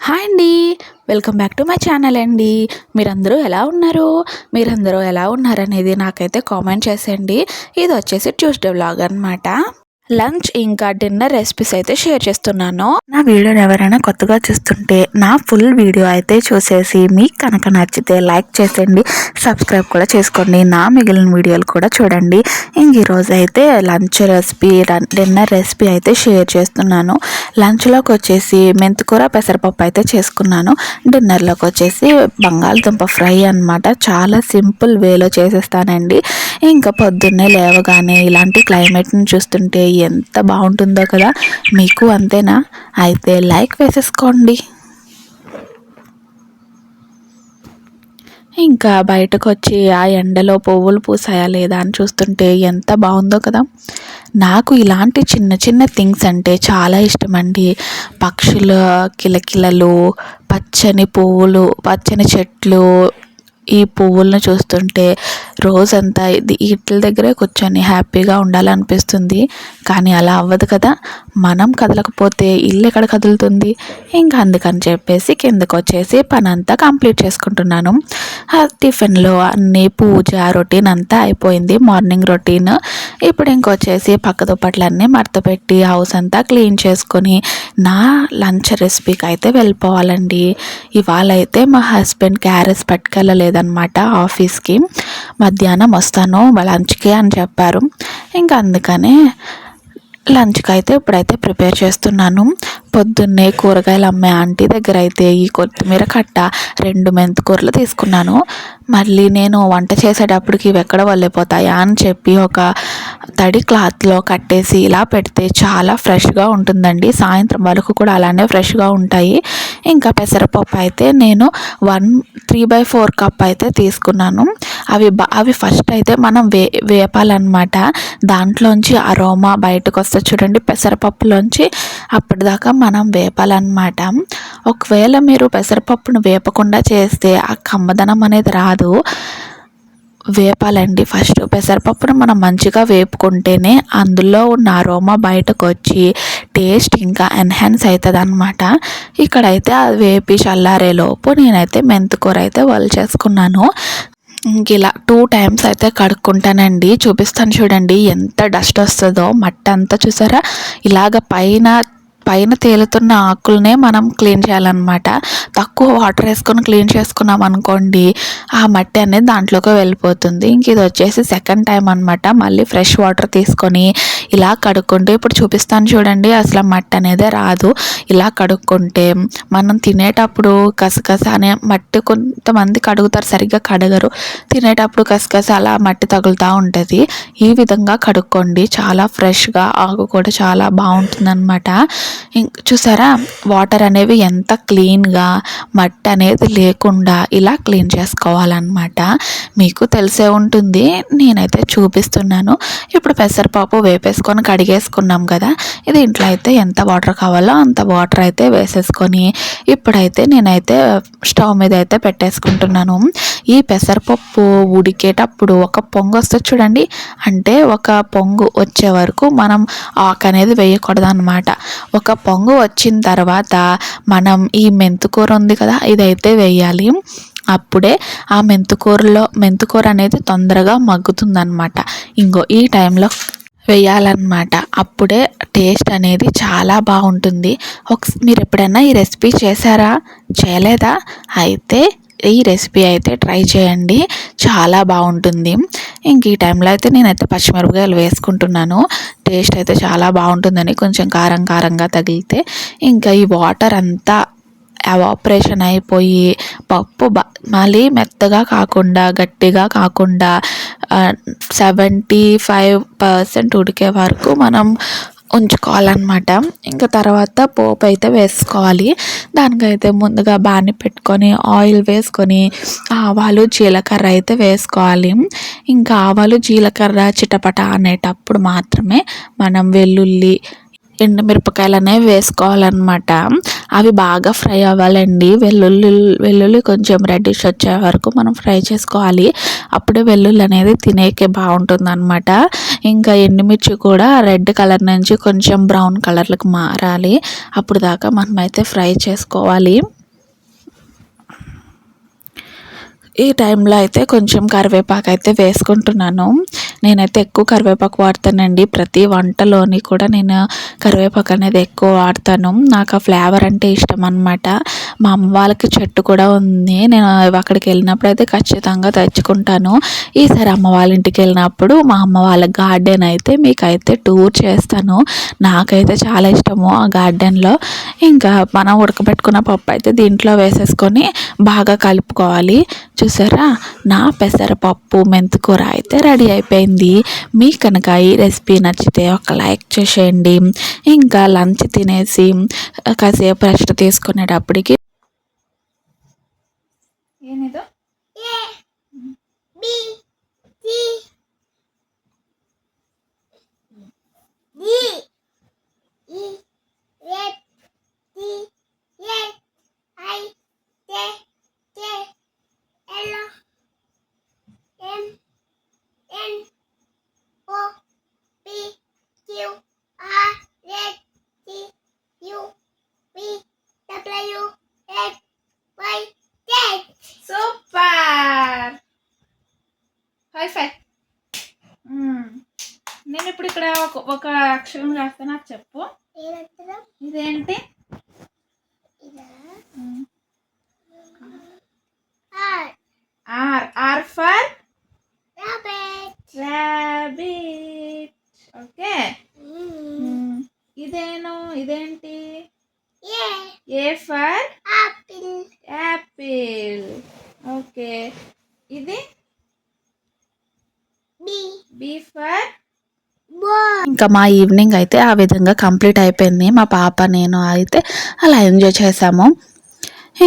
Hi అండి. Welcome back to my channel అండి. మీరందరూ ఎలా ఉన్నారనేది నాకైతే కామెంట్ చేసేయండి. ఇది వచ్చేసి ట్యూస్డే వ్లాగ్ అనమాట. లంచ్ ఇంకా డిన్నర్ రెసిపీస్ అయితే షేర్ చేస్తున్నాను. నా వీడియోని ఎవరైనా కొత్తగా చూస్తుంటే నా ఫుల్ వీడియో అయితే చూసేసి మీకు కనుక నచ్చితే లైక్ చేసేయండి, సబ్స్క్రైబ్ కూడా చేసుకోండి. నా మిగిలిన వీడియోలు కూడా చూడండి. ఈరోజు అయితే లంచ్ రెసిపీ డిన్నర్ రెసిపీ అయితే షేర్ చేస్తున్నాను. లంచ్లోకి వచ్చేసి మెంతికూర పెసరపప్పు అయితే చేసుకున్నాను. డిన్నర్లోకి వచ్చేసి బంగాళదుంప ఫ్రై అనమాట. చాలా సింపుల్ వేలో చేసేస్తానండి. ఇంకా పొద్దున్నే లేవగానే ఇలాంటి క్లైమేట్ని చూస్తుంటే ఎంత బాగుంటుందో కదా. మీకు అంతేనా? అయితే లైక్ వేసేసుకోండి. ఇంకా బయటకు వచ్చి ఆ ఎండలో పువ్వులు పూసాయా లేదా అని చూస్తుంటే ఎంత బాగుందో కదా. నాకు ఇలాంటి చిన్న చిన్న థింగ్స్ అంటే చాలా ఇష్టం అండి. పక్షుల కిలకిలలు, పచ్చని పువ్వులు, పచ్చని చెట్లు, ఈ పువ్వులను చూస్తుంటే రోజంతా వీటి దగ్గరే కూర్చొని హ్యాపీగా ఉండాలనిపిస్తుంది. కానీ అలా అవ్వదు కదా. మనం కదలకపోతే ఇల్లు ఎక్కడ కదులుతుంది? ఇంకా అందుకని చెప్పేసి కిందకు వచ్చేసి పని అంతా కంప్లీట్ చేసుకుంటున్నాను. టిఫిన్లో అన్నీ పూజ రొటీన్ అంతా అయిపోయింది, మార్నింగ్ రొటీన్. ఇప్పుడు ఇంకొచ్చేసి పక్క దుప్పట్లన్నీ మడతపెట్టి హౌస్ అంతా క్లీన్ చేసుకొని నా లంచ్ రెసిపీకి అయితే వెళ్ళిపోవాలండి. ఇవాళ అయితే మా హస్బెండ్ క్యారెట్స్ పట్టుకెళ్ళలేదన్నమాట ఆఫీస్కి. మధ్యాహ్నం వస్తాను లంచ్కి అని చెప్పారు. ఇంకా అందుకనే లంచ్కి అయితే ఇప్పుడైతే ప్రిపేర్ చేస్తున్నాను. పొద్దున్నే కూరగాయలు అమ్మే ఆంటీ దగ్గర అయితే ఈ కొత్తిమీర కట్ట 2 మెంతికూరలు తీసుకున్నాను. మళ్ళీ నేను వంట చేసేటప్పటికి ఇవి ఎక్కడ వల్లిపోతాయా అని చెప్పి ఒక తడి క్లాత్లో కట్టేసి ఇలా పెడితే చాలా ఫ్రెష్గా ఉంటుందండి. సాయంత్రం వరకు కూడా అలానే ఫ్రెష్గా ఉంటాయి. ఇంకా పెసరపప్పు అయితే నేను 3/4 కప్ అయితే తీసుకున్నాను. అవి ఫస్ట్ అయితే మనం వేపాలన్నమాట. దాంట్లోంచి అరోమా బయటకు వస్తే చూడండి, పెసరపప్పులోంచి అప్పటిదాకా మనం వేపాలన్నమాట. ఒకవేళ మీరు పెసరపప్పును వేపకుండా చేస్తే ఆ కమ్మదనం అనేది రాదు. వేపాలండి. ఫస్ట్ పెసరపప్పును మనం మంచిగా వేపుకుంటేనే అందులో ఉన్న అరోమా బయటకు వచ్చి టేస్ట్ ఇంకా ఎన్హాన్స్ అవుతుంది అనమాట. ఇక్కడైతే అది వేపి చల్లారేలోపు నేనైతే మెంతికూర అయితే చేసుకున్నాను. ఇంక ఇలా 2 టైమ్స్ అయితే కడుక్కుంటానండి. చూపిస్తాను చూడండి ఎంత డస్ట్ వస్తుందో. మట్టి అంతా చూసారా, ఇలాగ పైన తేలుతున్న ఆకులనే మనం క్లీన్ చేయాలన్నమాట. తక్కువ వాటర్ వేసుకొని క్లీన్ చేసుకున్నాం అనుకోండి, ఆ మట్టి అనేది దాంట్లోకి వెళ్ళిపోతుంది. ఇంక ఇది వచ్చేసి సెకండ్ టైం అనమాట. మళ్ళీ ఫ్రెష్ వాటర్ తీసుకొని ఇలా కడుక్కుంటే, ఇప్పుడు చూపిస్తాను చూడండి, అసలు మట్టి అనేది రాదు. ఇలా కడుక్కుంటే మనం తినేటప్పుడు కసకస అనే మట్టి, కొంతమంది కడుగుతారు సరిగ్గా కడగరు, తినేటప్పుడు కసకస అలా మట్టి తగులుతూ ఉంటుంది. ఈ విధంగా కడుక్కోండి, చాలా ఫ్రెష్గా ఆకు కూడా చాలా బాగుంటుంది అనమాట. చూసారా వాటర్ అనేవి ఎంత క్లీన్గా, మట్టి అనేది లేకుండా ఇలా క్లీన్ చేసుకోవాలన్నమాట. మీకు తెలిసే ఉంటుంది, నేనైతే చూపిస్తున్నాను. ఇప్పుడు పెసరపప్పు వేపేసుకొని కడిగేసుకున్నాం కదా. ఇది ఇంట్లో అయితే ఎంత వాటర్ కావాలో అంత వాటర్ అయితే వేసేసుకొని ఇప్పుడైతే నేనైతే స్టవ్ మీద అయితే పెట్టేసుకుంటున్నాను. ఈ పెసరపప్పు ఉడికేటప్పుడు ఒక పొంగు వస్తుంది చూడండి, అంటే ఒక పొంగు వచ్చే వరకు మనం ఆకు అనేది వేయకూడదు అనమాట. ఒక పొంగు వచ్చిన తర్వాత మనం ఈ మెంతికూర ఉంది కదా, ఇదైతే వేయాలి. అప్పుడే ఆ మెంతికూర అనేది తొందరగా మగ్గుతుందన్నమాట. ఈ టైంలో వేయాలన్నమాట. అప్పుడే టేస్ట్ అనేది చాలా బాగుంటుంది. మీరు ఎప్పుడైనా ఈ రెసిపీ చేశారా? చేయలేదా? అయితే ఈ రెసిపీ అయితే ట్రై చేయండి, చాలా బాగుంటుంది. ఈ టైంలో అయితే నేనైతే పచ్చిమిరపకాయలు వేసుకుంటున్నాను. టేస్ట్ అయితే చాలా బాగుంటుందని, కొంచెం కారంగా తగిలితే ఇంకా ఈ వాటర్ అంతా ఎవాపరేషన్ అయిపోయి పప్పు మళ్ళీ మెత్తగా కాకుండా గట్టిగా కాకుండా 75% ఉడికే వరకు మనం ఉంచుకోవాలన్నమాట. ఇంకా తర్వాత పోపు అయితే వేసుకోవాలి. దానికైతే ముందుగా బాణీ పెట్టుకొని ఆయిల్ వేసుకొని ఆవాలు జీలకర్ర అయితే వేసుకోవాలి. ఇంకా ఆవాలు జీలకర్ర చిటపట అనేటప్పుడు మాత్రమే మనం వెల్లుల్లి ఎండుమిరపకాయలు అనేవి వేసుకోవాలన్నమాట. అవి బాగా ఫ్రై అవ్వాలండి. వెల్లుల్లి కొంచెం రెడ్డిష్ వచ్చే వరకు మనం ఫ్రై చేసుకోవాలి. అప్పుడే వెల్లుల్లి అనేది తినేకే బాగుంటుందన్నమాట. ఇంకా ఎండుమిర్చి కూడా రెడ్ కలర్ నుంచి కొంచెం బ్రౌన్ కలర్లకు మారాలి. అప్పుడు దాకా మనమైతే ఫ్రై చేసుకోవాలి. ఈ టైంలో అయితే కొంచెం కరివేపాకు అయితే వేసుకుంటున్నాను. నేనైతే ఎక్కువ కరివేపాకు వాడతానండి. ప్రతి వంటలోని కూడా నేను కరివేపాకు అనేది ఎక్కువ వాడతాను. నాకు ఆ ఫ్లేవర్ అంటే ఇష్టం అనమాట. మా అమ్మ వాళ్ళకి చెట్టు కూడా ఉంది. నేను అక్కడికి వెళ్ళినప్పుడు అయితే ఖచ్చితంగా తెచ్చుకుంటాను. ఈసారి అమ్మ వాళ్ళ ఇంటికి వెళ్ళినప్పుడు మా అమ్మ వాళ్ళ గార్డెన్ అయితే మీకైతే టూర్ చేస్తాను. నాకైతే చాలా ఇష్టము ఆ గార్డెన్లో. ఇంకా మనం ఉడకబెట్టుకున్న పప్పు అయితే దీంట్లో వేసేసుకొని బాగా కలుపుకోవాలి. చూసారా, నా పెసరపప్పు మెంతికూర అయితే రెడీ అయిపోయింది. మీకు కనుక ఈ రెసిపీ నచ్చితే ఒక లైక్ చేసేయండి. ఇంకా లంచ్ తినేసి కాసేపు రెస్ట్ తీసుకునేటప్పటికి ఏనిదో సూపర్ హైఫై. నేను ఇప్పుడు ఇక్కడ ఒక అక్షరం రాస్తాను, నాకు చెప్పు. ఇదేంటి? R for rabbit. ఓకే. ఇదేంటి? A for apple. ఓకే. ఇది బి ఫర్. ఇంకా మా ఈవినింగ్ అయితే ఆ విధంగా కంప్లీట్ అయిపోయింది. మా పాప నేను అయితే అలా ఎంజాయ్ చేసాము.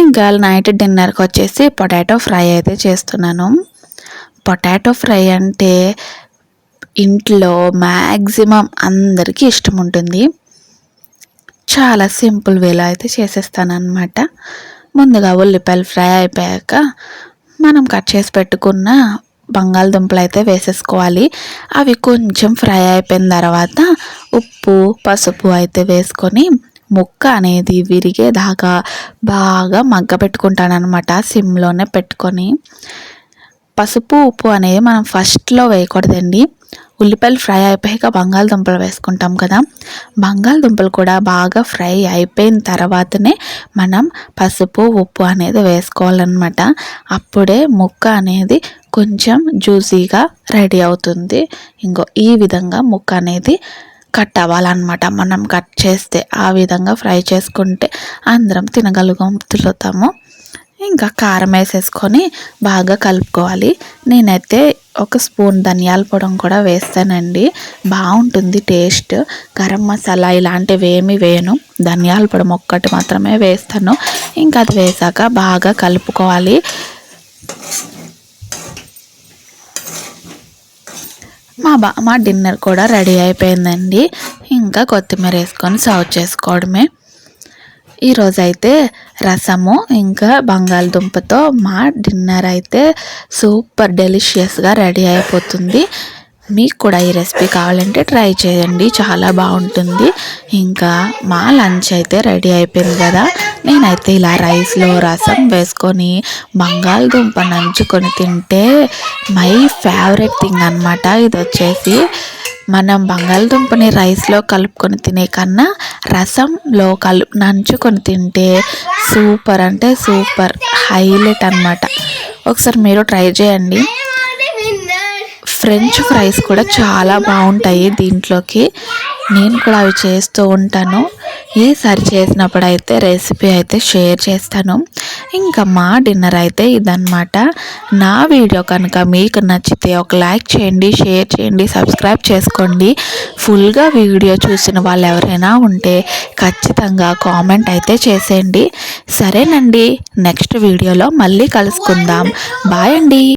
ఇంకా నైట్ డిన్నర్కి వచ్చేసి పొటాటో ఫ్రై అయితే చేస్తున్నాను. పొటాటో ఫ్రై అంటే ఇంట్లో మ్యాక్సిమం అందరికీ ఇష్టం ఉంటుంది. చాలా సింపుల్ వేలో అయితే చేసేస్తాను అన్నమాట. ముందుగా ఉల్లిపాయలు ఫ్రై అయిపోయాక మనం కట్ చేసి పెట్టుకున్న బంగాళదుంపలు అయితే వేసేసుకోవాలి. అవి కొంచెం ఫ్రై అయిపోయిన తర్వాత ఉప్పు పసుపు అయితే వేసుకొని ముక్క అనేది విరిగేదాకా బాగా మగ్గ పెట్టుకుంటాను అనమాట. సిమ్లోనే పెట్టుకొని. పసుపు ఉప్పు అనేది మనం ఫస్ట్లో వేయకూడదండి. ఉల్లిపాయలు ఫ్రై అయిపోయాక బంగాళదుంపలు వేసుకుంటాం కదా, బంగాళదుంపలు కూడా బాగా ఫ్రై అయిపోయిన తర్వాతనే మనం పసుపు ఉప్పు అనేది వేసుకోవాలన్నమాట. అప్పుడే ముక్క అనేది కొంచెం జ్యూసీగా రెడీ అవుతుంది. ఇంకో ఈ విధంగా ముక్క అనేది కట్ అవ్వాలన్నమాట. మనం కట్ చేస్తే ఆ విధంగా ఫ్రై చేసుకుంటే అందరం తినగలుగుతాము. ఇంకా కారం వేసేసుకొని బాగా కలుపుకోవాలి. నేనైతే ఒక స్పూన్ ధనియాల పొడి కూడా వేస్తానండి, బాగుంటుంది టేస్ట్. గరం మసాలా ఇలాంటివి ఏమి వేయను, ధనియాల పొడి ఒక్కటి మాత్రమే వేస్తాను. ఇంకా అది వేసాక బాగా కలుపుకోవాలి. మా డిన్నర్ కూడా రెడీ అయిపోయిందండి. ఇంకా కొత్తిమీర వేసుకొని సర్వ్ చేసుకోవడమే. ఈరోజైతే రసము ఇంకా బంగాళదుంపతో మా డిన్నర్ అయితే సూపర్ డెలిషియస్గా రెడీ అయిపోతుంది. మీకు కూడా ఈ రెసిపీ కావాలంటే ట్రై చేయండి, చాలా బాగుంటుంది. ఇంకా మా లంచ్ అయితే రెడీ అయిపోయింది కదా. నేనైతే ఇలా రైస్లో రసం వేసుకొని బంగాళదుంప నంచుకొని తింటే మై ఫేవరెట్ థింగ్ అనమాట. ఇది వచ్చేసి మనం బంగాళదుంపని రైస్లో కలుపుకొని తినే కన్నా రసంలో నంచుకొని తింటే సూపర్ అంటే సూపర్ హైలైట్ అనమాట. ఒకసారి మీరు ట్రై చేయండి. ఫ్రెంచ్ ఫ్రైస్ కూడా చాలా బాగుంటాయి దీంట్లోకి. నేను కూడా అవి చేస్తూ ఉంటాను. ఈసారి చేసినప్పుడు అయితే రెసిపీ అయితే షేర్ చేస్తాను. ఇంకా మా డిన్నర్ అయితే ఇదన్నమాట. నా వీడియో కనుక మీకు నచ్చితే ఒక లైక్ చేయండి, షేర్ చేయండి, సబ్స్క్రైబ్ చేసుకోండి. ఫుల్గా వీడియో చూసిన వాళ్ళు ఎవరైనా ఉంటే ఖచ్చితంగా కామెంట్ అయితే చేసేయండి. సరేనండి, నెక్స్ట్ వీడియోలో మళ్ళీ కలుసుకుందాం. బాయ్ అండి.